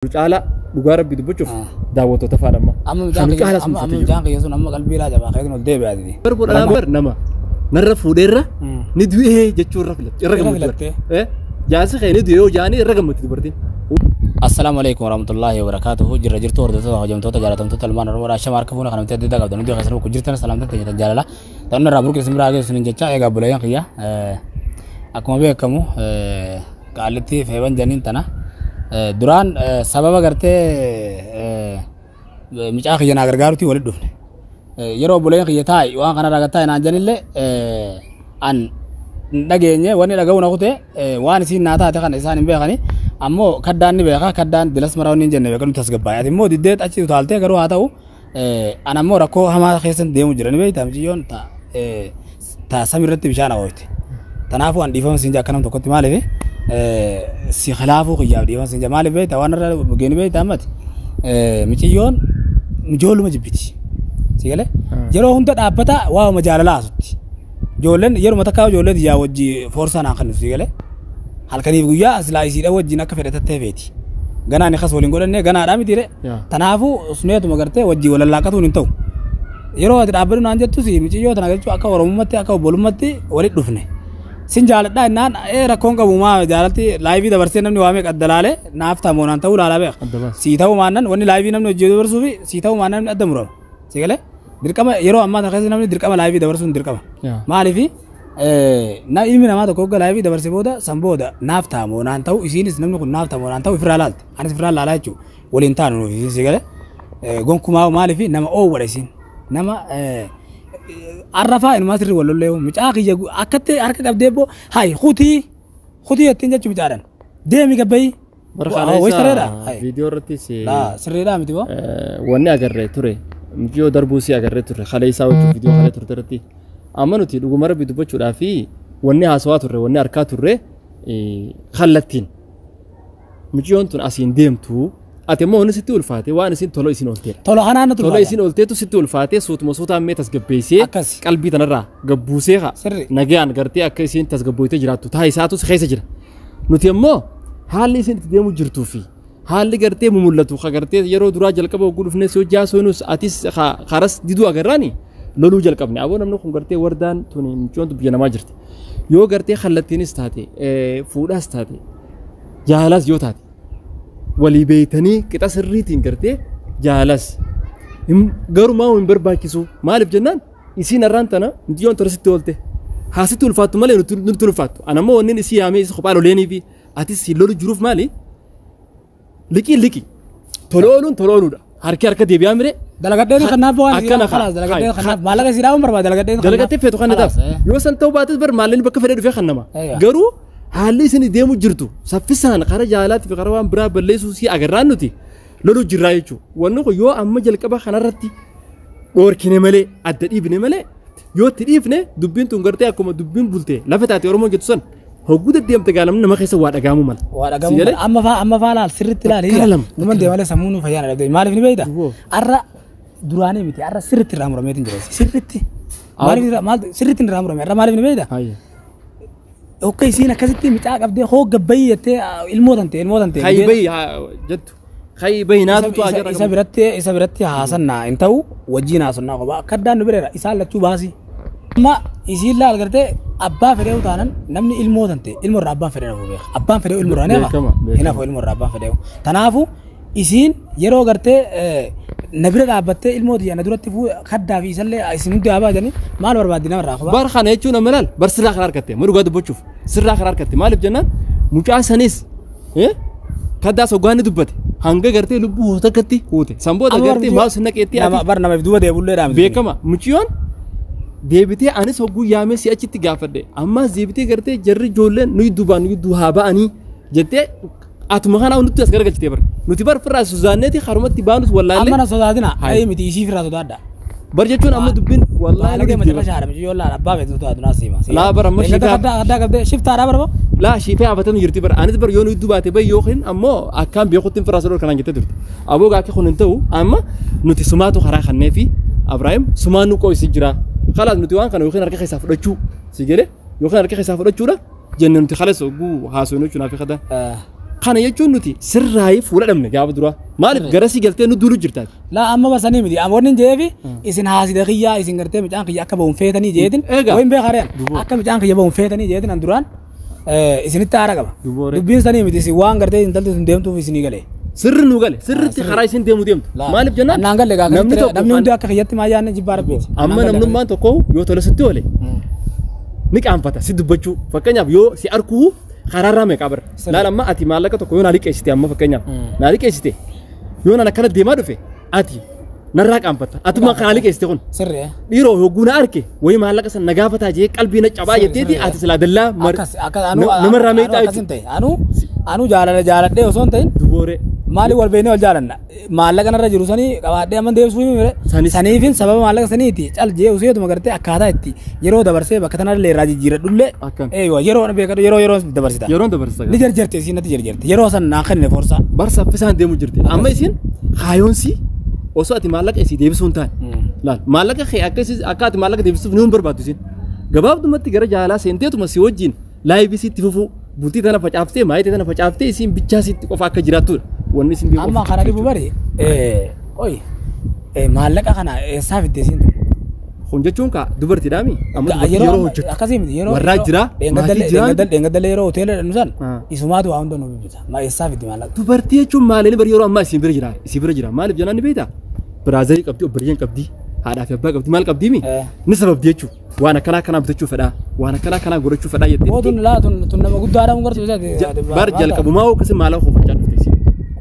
على لقارب بدبوشوف دعوته تفعلما أما جانك يسون أما قلبي لا جبا خير نودي بعدي بربو الأمر نما نرف وديرة ندويه جتشور رفلت الرقم إيه جالس خير ندويه وجاني الرقم متدبرتين. السلام عليكم ورحمة الله وبركاته. جرجرتو وردتو هجمتو تجارتهم تطلمان رورا شمار كفونا خنم تدي دعوة دنيا خسروا كجرتنا سلام تنتهي تجارلا. تأنا رابور كسم راجع سنين جتشا إيجا بولايا خيا. أكو ما بيه كمو قالتي فيبان جنين تنا. duraan sababa gartee micaa khiyya na gargaarutti walitti dhufne yeroo buleen khiyya taa'e waan kana raagataa inaan janillee an dhageenye wanni dhaga'uun akute waan isiin naa taate kana isaan hin beekani ammoo kaddaan ni beeka kaddaan dilas maraa wanni hin jenne beekanu tasgabbaa'e ati immoo diddeet achi utaaltee garuu haa ta'u an ammoo rakkoo hamaa keessan deemu jira ni beektaa miciyyoon ta samiirratti bishaan hawwite tanaafuu an dhiifama siin jakkanam tokkotti maaliif si khilaafu khiyyaaf dhiifama siin maaliif beektaa waan irra geeni beektaa ammati miciyyoon ijooluma jibbiti si galee yeroo hunda dhaabbata waa'uma jaalalaa asutti ijoolleen yeruma takkaa ijoollee yaa wajji foorsaan haa kennu si galee halkaniif guyyaa silaa isiidha wajjin akka fedhatattee beeti ganaan ikas waliin godhannee ganaadhaa mitiire tanaafuu suneetuma gartee wajjii walallaaqatuun hin ta'u yeroo ati dhaabbatu naan jettus miciyyoo tana jechuun akka oromummaatti akka obbolummaatti walitti dhufne sin jaaladhaa innaan rakkoon qabu maa jaalatti laayivii dabarsee namni waamee qaddalaale naaf tamoonaan ta'uu laalaa beeka sii ta'uu maannan wanni laayivii namni hojii dabarsuu fi sii ta'uu maannan namni adda murama si galee dirqama yeroo ammaa kana keessa namni dirqama laayivii dabarsuun dirqama maaliifi ilmi namaa tokko hogga laayivii dabarsee booda san booda naaf tamoonaan ta'uu isiinis namni kun naaf tamoonaan ta'uu ifirraa laalte anis ifirraa laalaa jechuun waliin taanu nuuf si galee gonkumaa maaliifi nama oowwadha isiin nama arrafaa inumaa sirrii wallollee micaa kiyya akkatti harka qabdee boo hayi kutii ittiin jechuun micaadhaan deemi gabbayi sirreedha viidiyoo irrattis sirreedha miti boo wanni agarree ture miciyoo darbuu si agarree ture halee isaa wajjin viidiyoo halee turte irratti amma nuti dhuguma rabbi dubbachuudhaa fi wanni haasawaa turre wanni harkaa turre kallattiin miciyoon tun asiin deemtu ati immoo wanni sitti ulfaate waan isin tolo isin olteedha. Tolo kanaan natu tolo isin olteetu sitti ulfaate suutuma suutaan mee tasgabbeessee qalbii tanarraa gabbuusee nagaan gartee akka isin tasgabbooytee jiraattu taa isaatus keessa jira. Nuti immoo haalli isin itti deemu jirtuu fi haalli gartee mumullatu gartee yeroo duraa jalqaba ogguu dhufnee si hojjaa soonus atis karas diduu agarraani loluu jalqabne aboo namni kun gartee wardaan tuni micoontu biyya namaa jirti. Yoo gartee kallattiinis taate fuudhaas taate jaalaas yoo taate walii beeytanii qixa sirriitiin gartee jaalas garumaa hin barbaachisu maaliif jennaan isiin arraan tana miciyyoon torsitti oolte haasitti ulfaattu malee nuti ulfaattu anammoo wannin isii yaamee isa kophaa loleenii fi atis si lolu jiruuf maali liqii tolooluudha harka deebi'aa mire dalagadheen kanaaf waan dalagadheen kanaaf maallaqa isii dhaabuu barbaada dalagadheen feetu kanadaaf yoo san ta'uu baates bar maalleen bakka fedhee dhufee kannama garuu haalli isin deemu jirtu saffisaan qara jaalaatti fi qara waan biraa balleessuu si agarraan nuti loluu jirraa jechuudha wanni kun yoo amma jalqaba kanarratti dhoorkine malee adda dhiibne malee yoo itti dhiifne dubbiin tun gartee akkuma dubbiin bultee lafa taate oromoon jettu san hogguu deddeemte gaalamni nama keessa waa dhagaamuu mala. Waa dhagaamuu amma faa laal sirriitti laali nama deemalee sammuu nu fayyana dhabdee maaliif ni beeyta arra duraanii miti arra sirriitti irraa murameetiin jira sirriitti sirriitti irraa murame arra maaliif ni beeyta. Oke isiin akkasitti micaa qabdee hoo gabbayii jettee ilmootante. Khaybayii jettu khaybayii naatu ajara isa biratti haasannaa hin ta'u wajjiin haasannaa qofa akka addaan nu bireera isaan lachuu baasi. Amma isiin laal gartee abbaa fedhee utaanan namni ilmootante ilmoorraa abbaan fedhee nafu beeka abbaan fedhee ilmoorraa neema hinafu ilmoorraa abbaan fedhee tanaafu isiin yeroo gartee na bira dhaabbattee ilmooti yana duratti kaddaa fi isallee isin hundi haa baajanii maal barbaaddi namarraa qofa. Bar kana jechuun amma laal bar sirraa karaa harkatte dhugaa dubbachuuf sirraa karaa harkatte maaliif jennaan mucaa sanis kaddaa soggaanni dubbate hanga gartee lubbuu hootakkatti huute sanboota gartee maal sinna qeetti bar namaaf duuba deebullee dhaamte beekama muciyyoon deebitee anis hogguu yaamee si achitti gaafadhe ammas deebitee gartee jarri ijoolleen nuyi duhaa ba'anii jettee atuma kana nuti as gargalchitee bar nuti bar firraa suzaanneeti harumatti baanus wallaalee amma na sodaatina ay miti isii firraa sodaadha bar jechuun amma dubbin wallaalee lagee macha shaara yoo laa abbaa beetu sodaatu naa siima laa bar amma shiftaa adda qabdee shiftaa dhaa barba laa shifee afatan jirti bar anis bar yoo nuyi dubaate bay yookiin ammoo akkaan beekutti firraa sodor kanaan jettee turte aboo gaakee kun hin ta'u amma nuti sumaatu karaa kannee fi Abrahaam sumaan nu qoysi jira خلاص nuti waan kana yookiin harka keessaa fudhachuu si jedhe yookiin harka keessaa fudhachuudha jennee nuti khalas oguu haasoo nuti naaf qada خان يجون نتي سر راي فولا دمنا جاب دروا مالك جرسي قلتي إنه دولو جرتاد لا أما بس أنا مدي أما ورنين جاي في إسن هاسي دقيقة إسن قرتي مجان كي أكبون فيتني جيدين وين بخارين أكب مجان كي يبون فيتني جيدين أندران إسن التعارة كبا دبين سني مدي سوان قرتي إنتل تندم تو في سني قلي سر نوغل سر تخرايسين ديمو ديم مالك جنان نانغل لقا نمني ودي أكا خيات ما جانا جبارة بيت أما نمنو ما تقو يو تلو ولي نيك أم فتا سيدو بجو فكنيا يو سي أركو خرارا مكابر لا لما أتي مالك تقو يو نالك إشتي أما فكنيا نالك إشتي يو أنا كانت ديما دفي أتي نراك أم فتا أتو ما خالك إشتيون سر يرو هو غونا أركي وي مالك سن نجافة جي قلبي نجابا يتيتي أتي سلا دلا مر نمر رامي تاي أنو جالة ده وصون تين دوباره مالي والبيني والجالنا مالك أنا رجل سني كوادي أمن ديوس فيني مره سني فين سبب مالك سني تي چل جي وسيه تو مگرتے أكادا إتي يرو دبرسه بكتنا لي راجي جيرة دولة أيوة يرو أنا بيكادو يرو دبرسه يرون دبرسه نجر جرتي سين نتي جر جرتي يرو أصلا ناخن نفورسا برسا فسان ديمو جرتي أما يسين خايون سي وسواتي مالك إسي ديبسون تان لا مالك خي أكاد مالك ديبسون نوم بربادو سين جباب دمت تجرا جالا سنتي تو مسيوجين لا يبي سي تفوفو بولتي تنا فجأفتي ما يتنا فجأفتي سين بيجاسي تقف كجراتور وني سين ديو أما خنا دي بباري أوي مالك أخنا سافد دي سين خونجتشون كا دبرتي دامي أما يرو هجت أكاسيم يرو وراجرا دينغدل يرو هوتيل نزال يسمعوا عندو نبيتا ما يسافد مالك دبرتي شو مالني بريرو أما سيبرجرا مالك جناني بيتا برازيل كبدي وبريان كبدي هذا في أبغى كبدي مالك كبدي مي نسبب ديتشو وانا كنا بتشوف فدا وانا كنا غورتشو فدا يدي مو لا تن ما قد دارا مغرت برجل كبماو كسم ماله خوف جان تيسي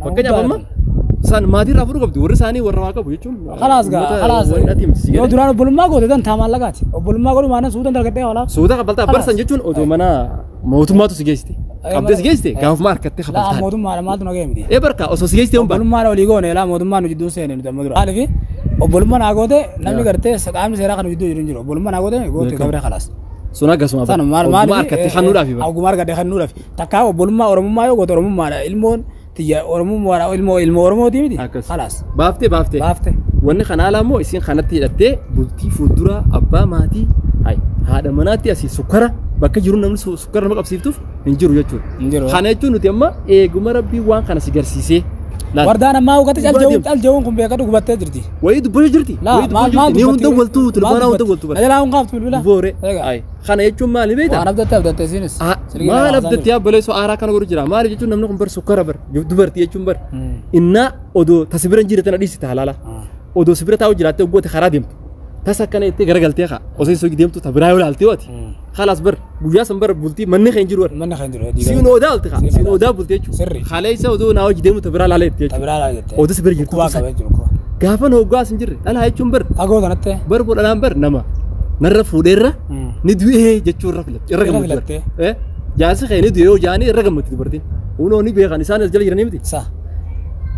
فكنيا بما سان مادي رافرو كبدي ورساني ورواكا بيچون خلاص يو دران بولما کو دن تھاما لگاتی بولما کو مانا سودن درگتے والا سودا قبلتا برسن جچون او منا موتما تو سجيستي قبل سجيستي كاف ماركت خبلتا لا موتما ما تو نگيمدي اي بركا او سجيستي ام بولما وليغو نلا موتما نو جدو سين ندم مدر عارفي او بولما ناگوده نمني کرتے سقام سيرا كن جدو جرنجرو بولما ناگوده گوت خبر خلاص سونا غسما سان ماركت خنورا في او ماركت خنورا في تكاو بولما اورمما يو گوت اورمما علمون تيا اورمما علم اورمو دي خلاص بافتي وني خنالا مو يسين خنتي دتي بولتي فودرا ابا ماتي هاي هذا مناتي اسي سكره bakka jiru namni sukkar nama qabsiiftuuf hin jiru jechuudha. Kana jechuun nuti amma eeguma rabbii waan kana si garsiisee. Wardaan ammaa uggate caljeewwan kun beekatu gubattee jirti. Wayii dubbachuu jirti. Ni hunda waltuu tilmaana hunda waltuu bara. Najalaa hunqaaftu bilbila. Boore. Kana jechuun maali beektaa? Waan abdattee siinis. Maal abdattee abbalee soo aaraa kana godhu jira. Maali jechuun namni kun bar sukkara bar dubartii jechuun bar. Innaa odoo tasbira hin jiratan adhiisita halaala. Odoo sibira taa'u jiraattee oggooti karaa deemtu. تاسا كان يتي غرغلتي خا او سي سو ديمتو تبراي ولا التيوتي خلاص بر بوجا سمبر بولتي من خنجر ور سينو دالت خا سينو دا بولتي خالي سو دو ناو ديمو تبرا لا ليت او دس بر جيرتو غافن هو غاس انجر الا هاي چمبر اغو غنت بر بول نمبر نما نرفو ديرا ندوي هي جچور رفلت يرغمت جاس خيني ديو جاني رغمت برتين ونو ني بيخان سان جل يرنيمتي صح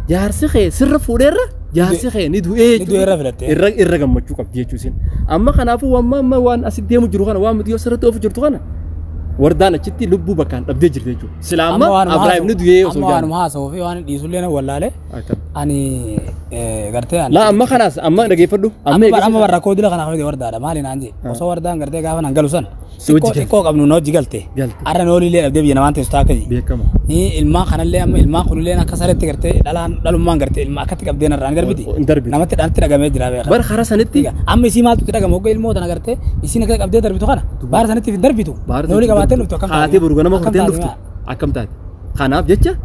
جارسي خي سرفو ديرا جاسي خي ندو رفلت الرغمچو قبدي جوسين اما خنافو وما وان اسديمو جرو خنا وام ديو سرتو فجرتو خنا وردانا چتي لبو بكان دبدي جرتو سلام ابراهيم ندو يو سو جان ما سو في وان ديسولنا ولاله اني غرتي لا اما خلاص اما دغي فدو اما بركو دي خنا خدي وردادا مالين انجي وسو وردان غرتي غافن انغلوسن سيكو قبنو نو جيغلتي ارا نولي لي ابدي بينا وانت استاكي بيكما هي الما خنا لي اما الما خلو لينا كسرت غرتي دلان دلما غرتي الما كتك ابدينا ران غربيتي نمت دانت دغامي جرابي بر خرا سنتي اما سي مالتو تدغمو كو المو تنا غرتي يسينا كتك ابدي دربيتو خنا بار سنتي في دربيتو نولي غباتن تو كم خاتي برغنا ما كنتن دفتو اكمتات خناف جچا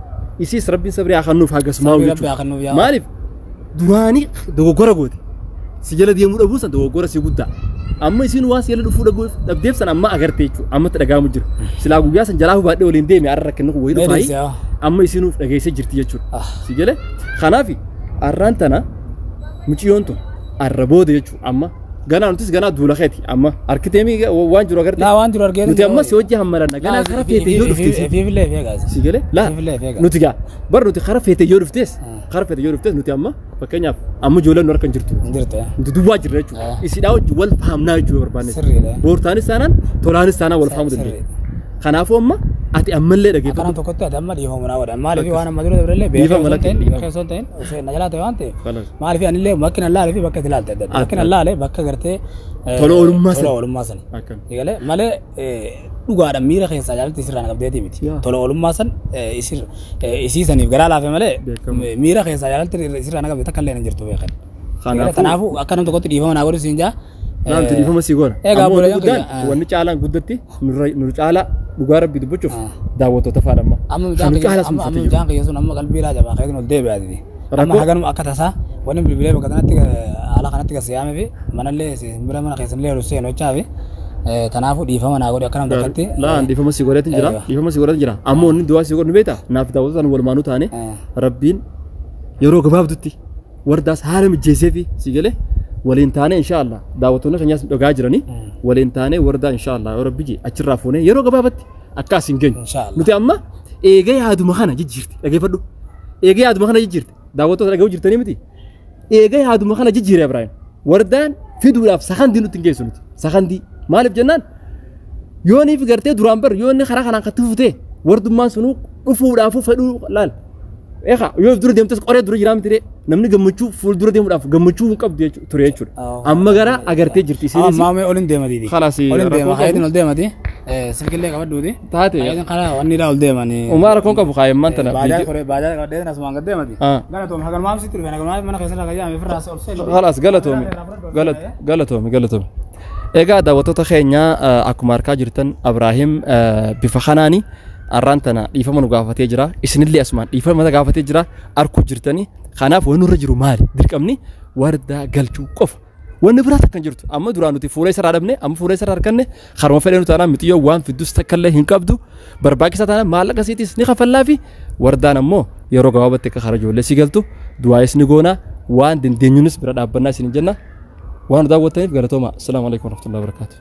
يسي ربي صبري اخنو فاغس ماو مالف دواني دوغورا غوتي سجل ديمو دبوسن دوغورا سي غودا اما يسين واس يلا دفو دغو دبديف سن اما اغرتيچو اما تدغامو جير سلا غويا سن جلاو بادو ليندي مي اركن كو ويدو فاي اما يسينو دغيسه جيرتي يچو سجل خنافي ارانتنا مچيونتو اربود يچو اما غنا انتس غنا دولا خيتي اما اركتيمي وان جرو غرتي لا وان جرو غرتي نتي اما سوجي همرنا غنا خرفيتي يودفتيس في بلا في غاز سجل لا نتيجا بر نتي خرفيتي يودفتيس خرفيتي يودفتيس نتي اما فكنيا اما جولن وركن جرتو جرتو انت دوا جرچو اسيداو ول فهمنا جو بربان بورتاني سانان تولاني سانا ول فهمو دي خنافو اما ati ammallee Akana dhageeffadhu tokkotti ati amma dhiifama naa godha. Maaliif waan amma dura dabrellee beekee osoo ta'in najalaa ta'e waan ta'e. Maaliif anillee bakkina laalee fi bakka itti laalte adda adda. Bakkina laalee bakka gartee tola oolummaa sani. Egalee malee dhugaadhaan miira keessaa jaalatti isirraan qabdeetii miti. Tola oolummaa san isiisaniif garaa laafe malee miira keessaa jaalatti isirraan qabde takka illee hin jirtu beekan. Kanaafuu akka nam tokkotti dhiifama naa godhu siin jaa. Naamti dhiifama sii goona. Wanni caalaan guddatti nu caalaa dhugaa rabbii dubbachuuf daawwattoota faadhamma. Amma mijaan kiyya sun amma qalbii laa jabaa keetiin ol deebi'aati. Amma haganuma akka tasaa wanni bilbilee bakka kanatti haala kanatti gasiyaamee fi manallee bira mana keessanillee russee nochaa fi kanaafuu dhiifama naa godhu akka nam tokkotti. Laan dhiifama sii godheetiin jira. Dhiifama sii godheetiin jira. Ammoo inni du'aa sii godhu beektaa naaf daawwattoota walumaanuu taane rabbiin yeroo gabaabdutti wardaas haala mijeessee fi sii galee waliin taane inshallah daawwattoonni keenyas dhagaa jiranii waliin taane wardaa inshallah yoo rabbi ji achirraa fuunee yeroo gabaabatti akkas hin geenyu nuti amma eegee yaaduma kana jijjiirti dhageeffadhu eegee yaaduma kana jijjiirti daawwattoota dhaga'uu jirtanii miti eegee yaaduma kana jijjiiree Ibrahim wardaan fiduudhaaf sakandii nutti hin geessu nuti sakandii maaliif jennaan yooniif gartee duraan bar yoonni karaa kanaan kan tufutee wardummaan sunuu dhufuudhaafuu fedhuu laal Eka, yoo dura deemtes qoree dura jiraam tiree namni gammachuu fuul dura deemuudhaaf gammachuu hin qabdu ture jechuudha. Amma gara agartee jirti isinis. Amma maamee olin deema diidi. Khalaas. Olin deema haydin ol deemati. Silkillee qabadduuti. Taate. Haydin karaa wanni daa ol deemani. Umaara koon qabu kaayemmaan tana. Baajaa qabdeetin asumaan gad deemati. Galatoomi hagan maamsi ture hagan maamsi mana keessatti kayyaame firraas ol seelu. Khalaas galatoomi. Egaa daawwattoota keenya akkuma argaa jirtan Ibrahim bifa kanaani. Arrantana dhiifama nu gaafatee jira isinillee asumaan dhiifama gaafatee jira arkuu jirtanii kanaaf wanni irra jiru maali dirqamni wardaa galchuu qofa wanni biraas akkan jirtu amma duraan nuti fuula isaa dhabne amma fuula isaa arganne harma fedhee nu taanaan mitiyyoo waan fiddus takkallee hin qabdu barbaachisaa taanaan maallaqa isiitis ni kafallaa fi wardaan ammoo yeroo gabaabatti akka kara ijoollee si galtu du'aayis ni goona waan dandeenyunis bira dhaabbannaa isin jenna waan daawwattaniif galatooma. Assalaamu alaykum warahmatullahi wabarakatuh.